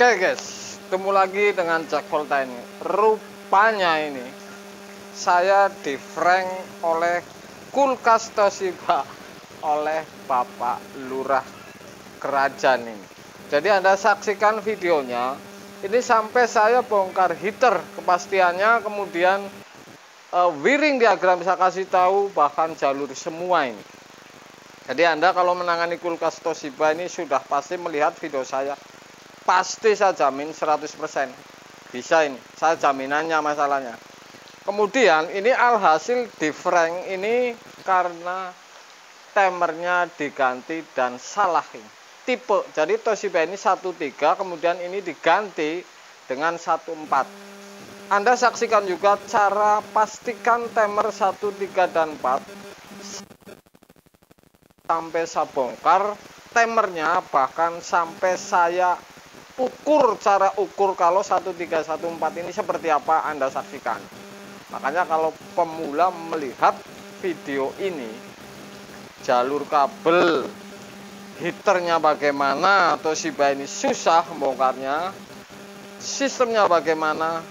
Oke guys, ketemu lagi dengan Jack Volta ini. Rupanya ini saya di prank oleh kulkas Toshiba oleh Bapak Lurah Kerajaan ini. Jadi Anda saksikan videonya. Ini sampai saya bongkar heater kepastiannya, kemudian wiring diagram saya kasih tahu, bahkan jalur semua ini. Jadi Anda kalau menangani kulkas Toshiba ini sudah pasti melihat video saya. Pasti saya jamin 100% bisa ini, saya jaminannya masalahnya. Kemudian ini alhasil di prank ini karena timernya diganti dan salah ini tipe. Jadi Toshiba ini 13, kemudian ini diganti dengan 14. Anda saksikan juga cara pastikan timer 13 dan 4 sampai saya bongkar timernya, bahkan sampai saya ukur cara ukur kalau 1314 ini seperti apa, Anda saksikan. Makanya kalau pemula melihat video ini, jalur kabel heaternya bagaimana, Toshiba ini susah bongkarnya, sistemnya bagaimana,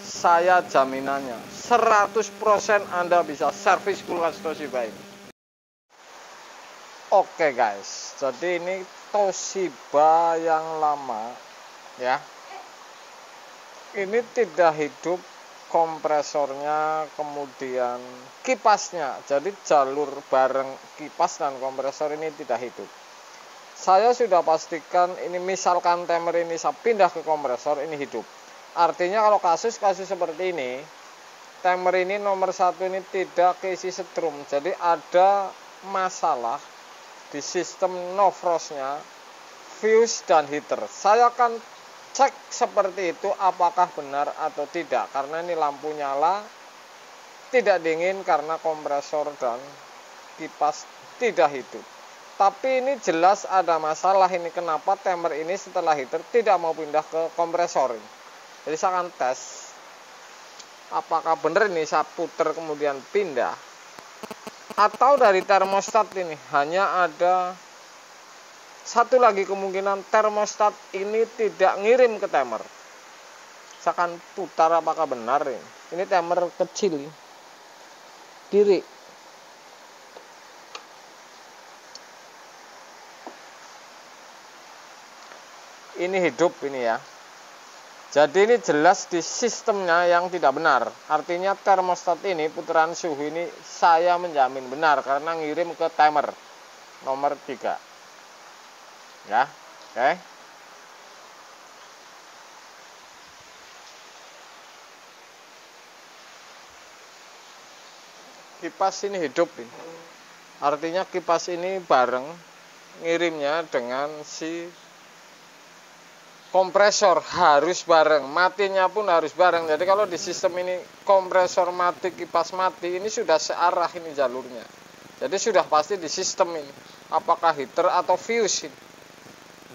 saya jaminannya 100% Anda bisa servis kulkas Toshiba ini. Oke guys, jadi ini Toshiba yang lama ya, ini tidak hidup kompresornya, kemudian kipasnya. Jadi jalur bareng kipas dan kompresor ini tidak hidup. Saya sudah pastikan ini, misalkan timer ini saya pindah ke kompresor, ini hidup. Artinya kalau kasus-kasus seperti ini, timer ini nomor 1 ini tidak keisi setrum. Jadi ada masalah di sistem no frostnya, fuse dan heater. Saya akan cek seperti itu apakah benar atau tidak, karena ini lampu nyala tidak dingin karena kompresor dan kipas tidak hidup. Tapi ini jelas ada masalah ini, kenapa timer ini setelah heater tidak mau pindah ke kompresor ini. Jadi saya akan tes apakah benar ini, saya puter kemudian pindah, atau dari termostat ini hanya ada satu lagi kemungkinan, termostat ini tidak ngirim ke timer. Saya akan putar apakah benar ini. Ini timer kecil kiri. Ini hidup ini ya. Jadi ini jelas di sistemnya yang tidak benar. Artinya termostat ini, putaran suhu ini saya menjamin benar karena ngirim ke timer nomor 3. Ya, oke. Kipas ini hidup ini. Artinya kipas ini bareng ngirimnya dengan si kompresor, harus bareng, matinya pun harus bareng. Jadi kalau di sistem ini kompresor mati, kipas mati, ini sudah searah ini jalurnya. Jadi sudah pasti di sistem ini, apakah heater atau fuse ini.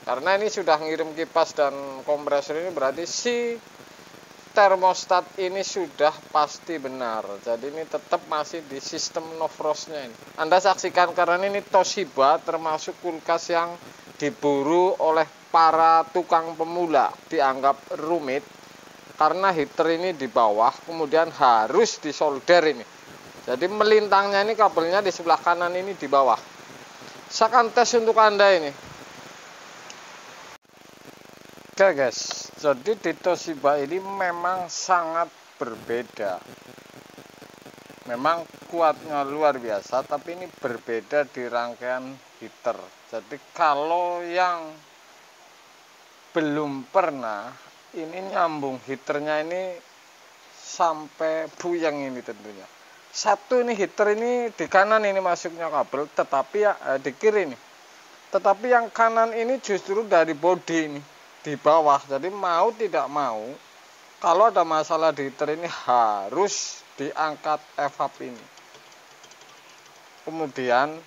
Karena ini sudah ngirim kipas dan kompresor ini, berarti si termostat ini sudah pasti benar. Jadi ini tetap masih di sistem no frostnya ini. Anda saksikan karena ini Toshiba termasuk kulkas yang diburu oleh para tukang pemula, dianggap rumit karena heater ini di bawah, kemudian harus disolder ini. Jadi melintangnya ini kabelnya di sebelah kanan ini di bawah. Saya akan tes untuk Anda ini. Oke guys, jadi di Toshiba ini memang sangat berbeda. Memang kuatnya luar biasa, tapi ini berbeda di rangkaian heater. Jadi kalau yang belum pernah, ini nyambung heaternya ini sampai buyang ini tentunya. satu ini heater ini di kanan ini masuknya kabel, tetapi ya di kiri ini. Tetapi yang kanan ini justru dari bodi ini di bawah. Jadi mau tidak mau, kalau ada masalah di heater ini harus diangkat evap ini. Kemudian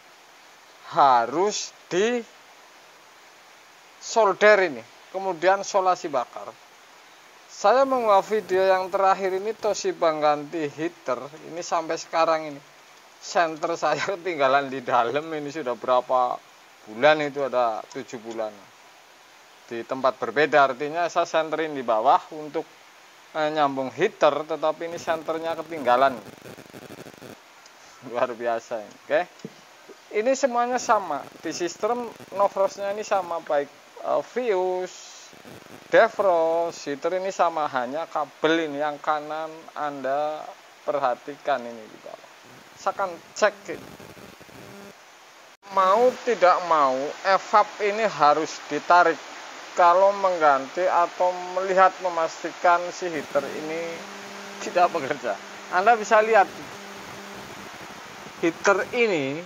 harus di solder ini. Kemudian solasi bakar. Saya mengunggah video yang terakhir ini Toshiba ganti heater. Ini sampai sekarang ini senter saya ketinggalan di dalam. Ini sudah berapa bulan, itu ada 7 bulan. Di tempat berbeda, artinya saya senterin di bawah untuk nyambung heater, tetapi ini senternya ketinggalan. Luar biasa ini. Oke. Ini semuanya sama. Di sistem no frostnya ini sama, baik fuse, defrost, heater ini sama, hanya kabel ini yang kanan Anda perhatikan ini di bawah. Saya akan cek ini. Mau tidak mau evap ini harus ditarik kalau mengganti atau melihat memastikan si heater ini tidak bekerja. Anda bisa lihat heater ini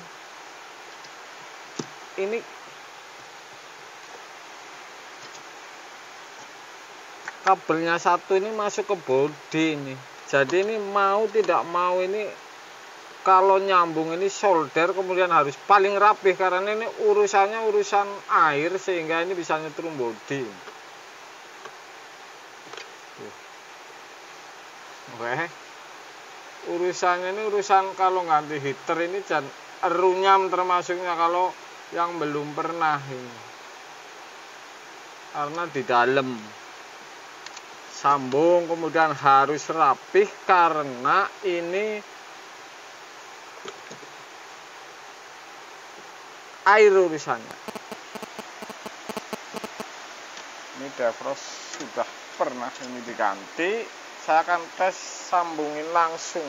kabelnya satu ini masuk ke bodi ini. Jadi ini mau tidak mau ini kalau nyambung ini solder, kemudian harus paling rapih karena ini urusannya urusan air, sehingga ini bisa nyetrum bodi. Oke. Urusannya ini urusan kalau ganti heater ini dan runyam termasuknya kalau yang belum pernah ini. Karena di dalam sambung, kemudian harus rapih karena ini air urusannya. Ini defrost sudah pernah ini diganti. Saya akan tes sambungin langsung.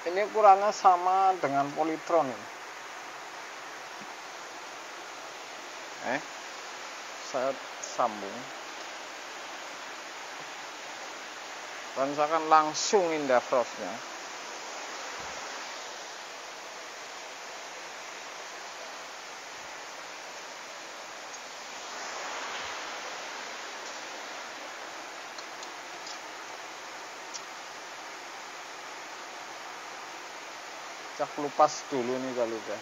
Ini ukurannya sama dengan Polytron ini. Saya sambung dan saya akan langsungin defrostnya. Cak lupas dulu nih kalau udah.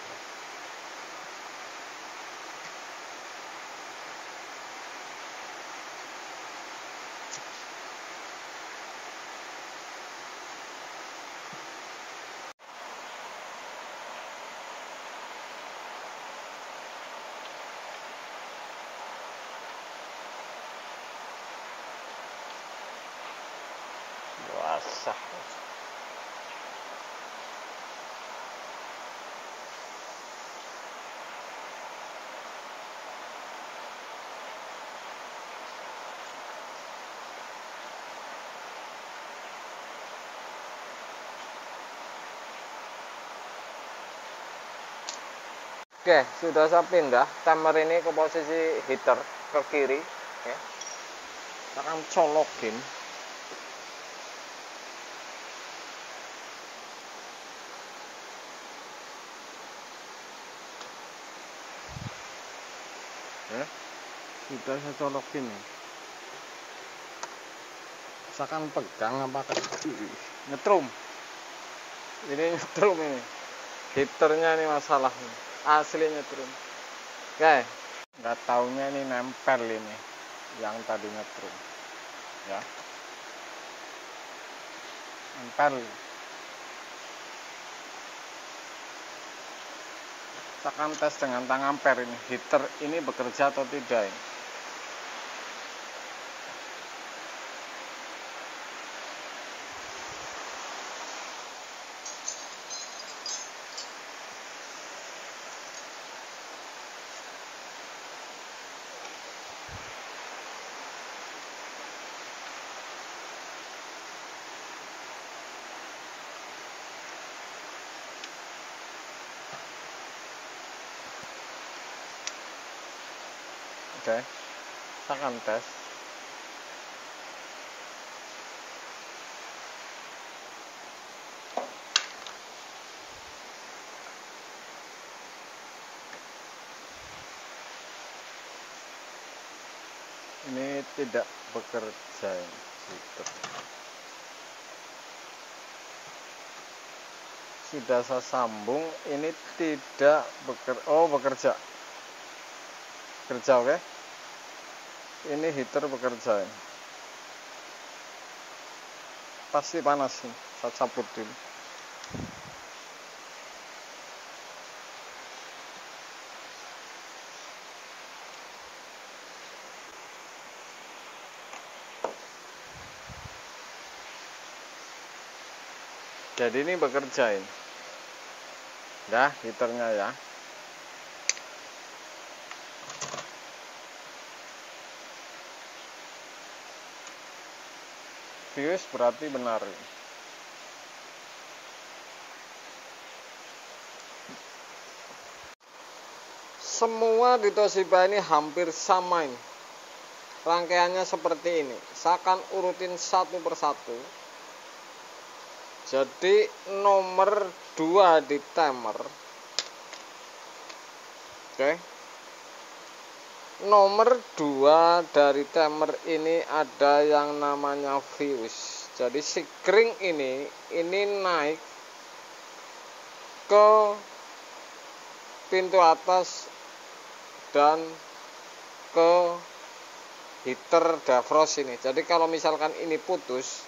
Basah. Oke, sudah saya pindah timer ini ke posisi heater ke kiri. Oke. Saya akan colokin. Sudah saya colokin. Saya akan pegang apakah nyetrum. Ini nyetrum ini. Heaternya ini masalahnya. Aslinya turun. Oke, nggak taunya ini nempel ini yang tadi nyetrum, ya, nempel. Kita akan tes dengan tang ampere ini, heater ini bekerja atau tidak ini. Oke, saya akan tes. Ini tidak bekerja gitu. Sudah saya sambung, ini tidak bekerja. Oh, bekerja. Kerja, oke. Ini heater bekerja. Pasti panas nih. Saya cabut dulu. Jadi ini bekerja ini. Dah, heaternya ya. Fuse berarti benar. Semua di Toshiba ini hampir sama ini. Rangkaiannya seperti ini. Saya akan urutin satu persatu. Jadi nomor 2 di timer. Oke. Nomor 2 dari timer ini ada yang namanya fuse. Jadi si kring ini naik ke pintu atas dan ke heater defrost ini. Jadi kalau misalkan ini putus,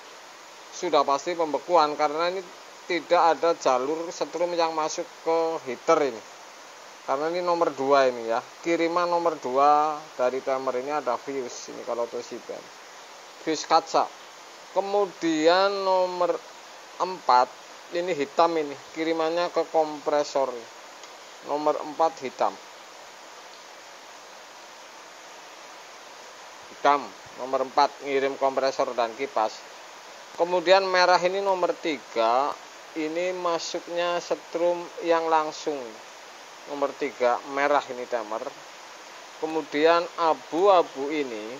sudah pasti pembekuan karena ini tidak ada jalur setrum yang masuk ke heater ini. Karena ini nomor 2 ini ya. Kiriman nomor 2 dari timer ini ada fuse ini kalau Toshiba. Fuse kaca. Kemudian nomor 4 ini hitam ini. Kirimannya ke kompresor. Nomor 4 hitam. Hitam. Nomor 4 ngirim kompresor dan kipas. Kemudian merah ini nomor 3, ini masuknya setrum yang langsung. Nomor 3 merah ini timer. Kemudian abu-abu ini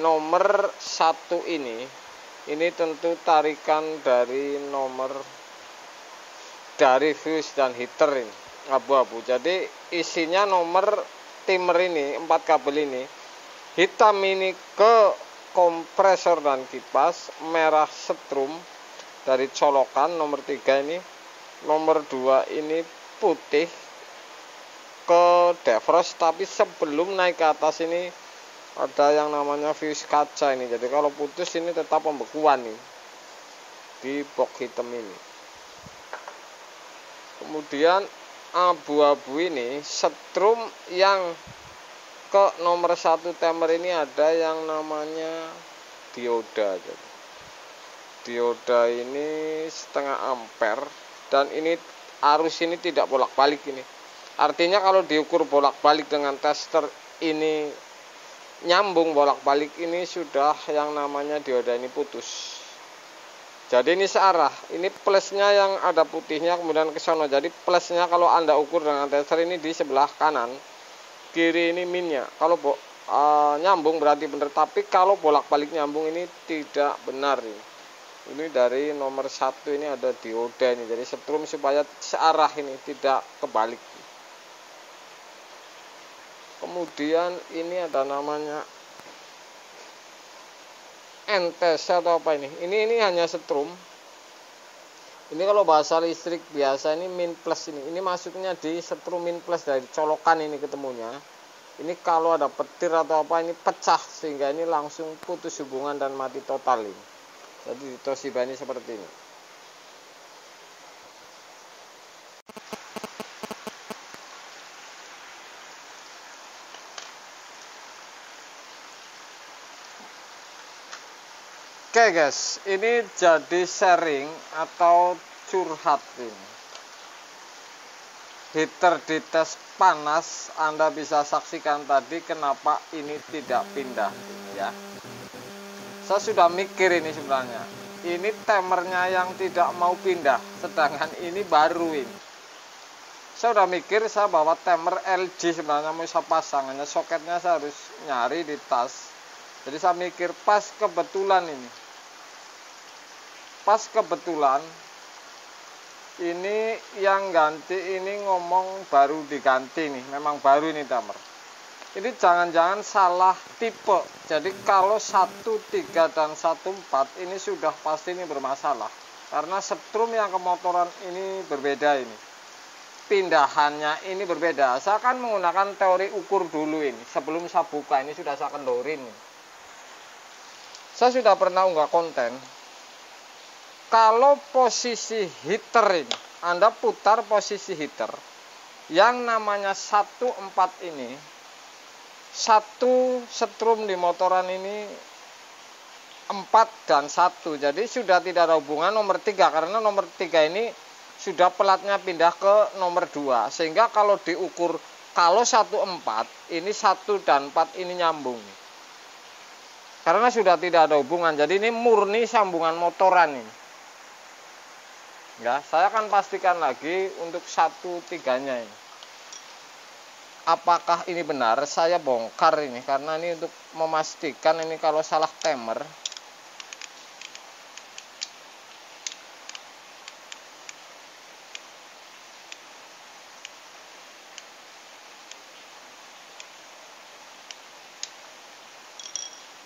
nomor 1 ini tentu tarikan dari fuse dan heater ini abu-abu. Jadi isinya nomor timer ini 4 kabel ini. Hitam ini ke kompresor dan kipas, merah setrum dari colokan nomor 3 ini, nomor 2 ini putih ke defrost, tapi sebelum naik ke atas ini ada yang namanya fuse kaca ini. Jadi kalau putus ini tetap pembekuan nih di box hitam ini. Kemudian abu-abu ini setrum yang ke nomor 1 timer ini ada yang namanya dioda. Dioda ini 0,5 ampere dan ini arus ini tidak bolak-balik ini. Artinya kalau diukur bolak-balik dengan tester ini nyambung bolak-balik, ini sudah yang namanya dioda ini putus. Jadi ini searah. Ini plusnya yang ada putihnya kemudian ke sono. Jadi plusnya kalau Anda ukur dengan tester ini di sebelah kanan, kiri ini minnya. Kalau nyambung berarti benar, tapi kalau bolak-balik nyambung ini tidak benar ini. Ini dari nomor 1 ini ada dioda ini. Jadi setrum supaya searah ini, tidak kebalik. Kemudian ini ada namanya NTC atau apa ini. Ini hanya setrum. Ini kalau bahasa listrik biasa ini min plus ini. Ini masuknya di setrum min plus dari colokan ini ketemunya. Ini kalau ada petir atau apa ini pecah sehingga ini langsung putus hubungan dan mati total ini. Jadi di Toshiba ini seperti ini. Oke guys, ini jadi sharing atau curhat ini. Heater dites panas, Anda bisa saksikan tadi kenapa ini tidak pindah ya. Saya sudah mikir ini sebenarnya. Ini timernya yang tidak mau pindah, sedangkan ini baru ini. Saya udah mikir, saya bawa timer LG sebenarnya mau saya pasang, hanya soketnya saya harus nyari di tas. Jadi saya mikir pas kebetulan ini. Pas kebetulan ini yang ganti ini ngomong baru diganti nih, memang baru ini timer. Ini jangan-jangan salah tipe. Jadi kalau 13 dan 14 ini sudah pasti ini bermasalah. Karena setrum yang kemotoran ini berbeda ini. Pindahannya ini berbeda. Saya akan menggunakan teori ukur dulu ini. Sebelum saya buka ini sudah saya kendorin. Saya sudah pernah unggah konten. Kalau posisi heater ini, Anda putar posisi heater. Yang namanya 14 ini, satu setrum di motoran ini 4 dan 1. Jadi sudah tidak ada hubungan nomor 3. Karena nomor 3 ini sudah pelatnya pindah ke nomor 2, sehingga kalau diukur kalau 14 ini 1 dan 4 ini nyambung karena sudah tidak ada hubungan. Jadi ini murni sambungan motoran ini ya. Saya akan pastikan lagi untuk 13-nya ini apakah ini benar. Saya bongkar ini karena ini untuk memastikan ini kalau salah timer.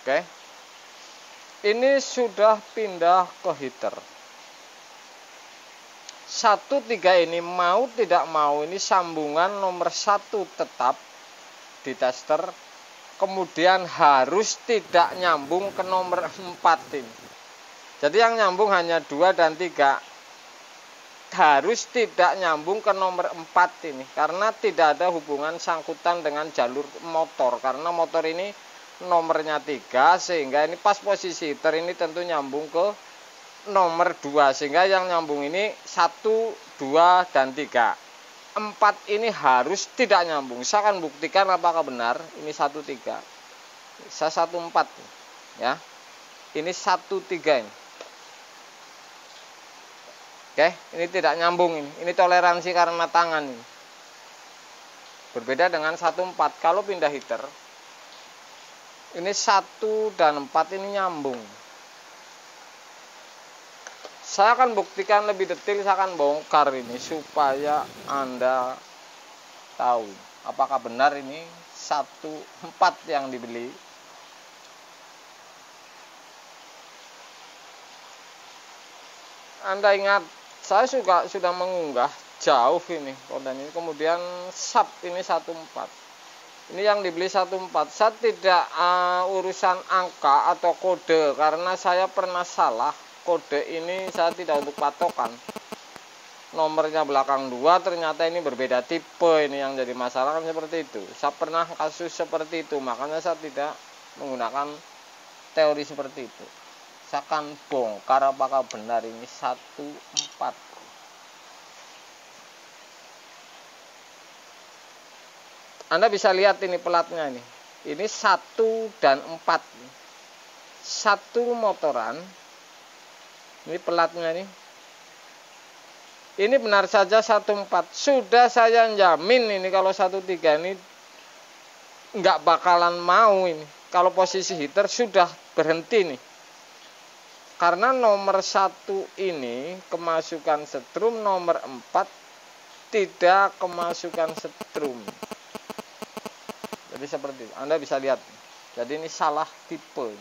Oke, ini sudah pindah ke heater. 13 ini mau tidak mau ini sambungan nomor 1 tetap di tester. Kemudian harus tidak nyambung ke nomor 4 ini. Jadi yang nyambung hanya 2 dan 3. Harus tidak nyambung ke nomor 4 ini. Karena tidak ada hubungan sangkutan dengan jalur motor. Karena motor ini nomornya 3, sehingga ini pas posisi heater ini tentu nyambung ke nomor 2, sehingga yang nyambung ini 1, 2 dan 3. 4 ini harus tidak nyambung. Saya akan buktikan apakah benar ini 13. Saya 14 ya. Ini 13 ini. Oke, ini tidak nyambung ini. Ini toleransi karena tangan ini. Berbeda dengan 14 kalau pindah heater. Ini 1 dan 4 ini nyambung. Saya akan buktikan lebih detail, saya akan bongkar ini supaya Anda tahu apakah benar ini 14 yang dibeli. Anda ingat, saya sudah mengunggah jauh ini konten ini, kemudian sub ini 14. Ini yang dibeli 14. Saya tidak urusan angka atau kode, karena saya pernah salah kode ini. Saya tidak untuk patokan. Nomornya belakang 2, ternyata ini berbeda tipe. Ini yang jadi masalah kan seperti itu. Saya pernah kasus seperti itu, makanya saya tidak menggunakan teori seperti itu. Saya akan bongkar apakah benar ini 14. Anda bisa lihat ini pelatnya ini. Ini 1 dan 4. 1 motoran. Ini pelatnya ini. Ini benar saja 14. Sudah saya jamin ini kalau 13 ini nggak bakalan mau ini. Kalau posisi heater sudah berhenti nih. Karena nomor 1 ini kemasukan setrum, nomor 4 tidak kemasukan setrum. Jadi seperti itu. Anda bisa lihat. Jadi ini salah tipe.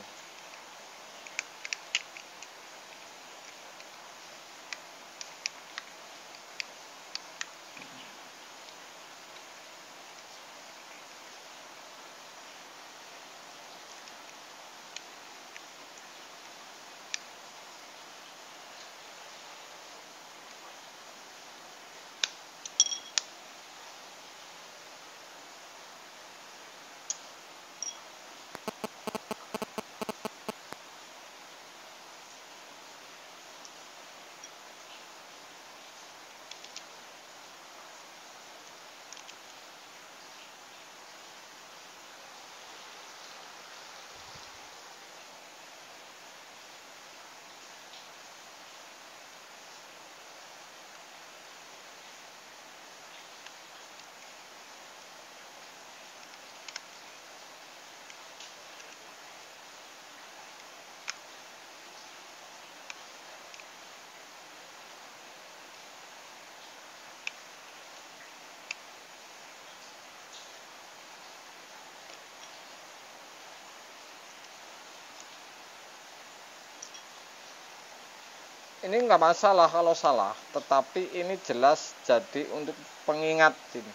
ini nggak masalah kalau salah, tetapi ini jelas jadi untuk pengingat ini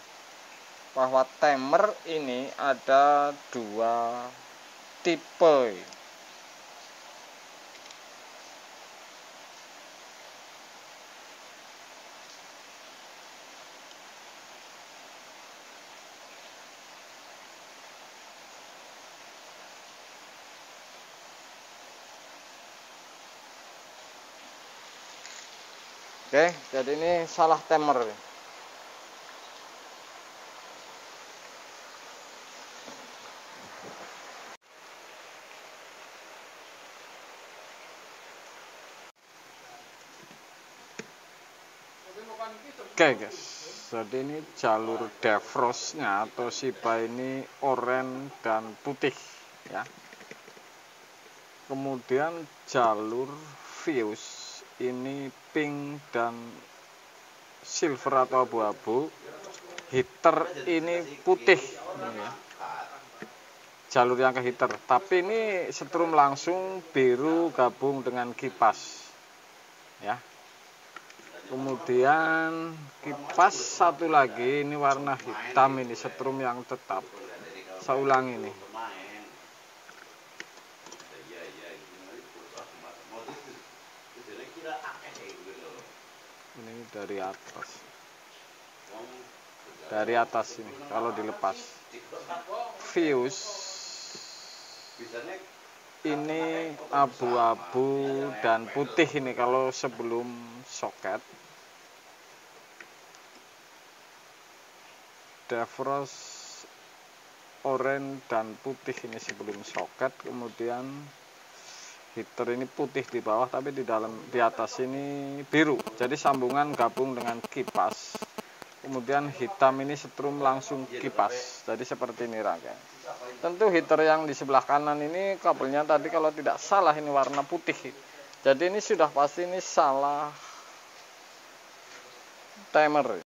bahwa timer ini ada dua tipe. Oke, jadi ini salah timer. Oke guys, jadi ini jalur defrostnya atau Shiba ini oranye dan putih ya. Kemudian jalur fuse ini pink dan silver atau abu-abu. Heater ini putih ini ya. Jalur yang ke heater, tapi ini setrum langsung biru gabung dengan kipas ya. Kemudian kipas satu lagi ini warna hitam, ini setrum yang tetap. Saya ulang ini dari atas ini kalau dilepas. Fuse ini abu-abu dan putih ini kalau sebelum soket. Defrost oranye dan putih ini sebelum soket. Kemudian heater ini putih di bawah, tapi di atas ini biru. Jadi sambungan gabung dengan kipas. Kemudian hitam ini setrum langsung kipas. Jadi seperti ini rangkaian. Tentu heater yang di sebelah kanan ini kabelnya tadi kalau tidak salah ini warna putih. Jadi ini sudah pasti ini salah timer.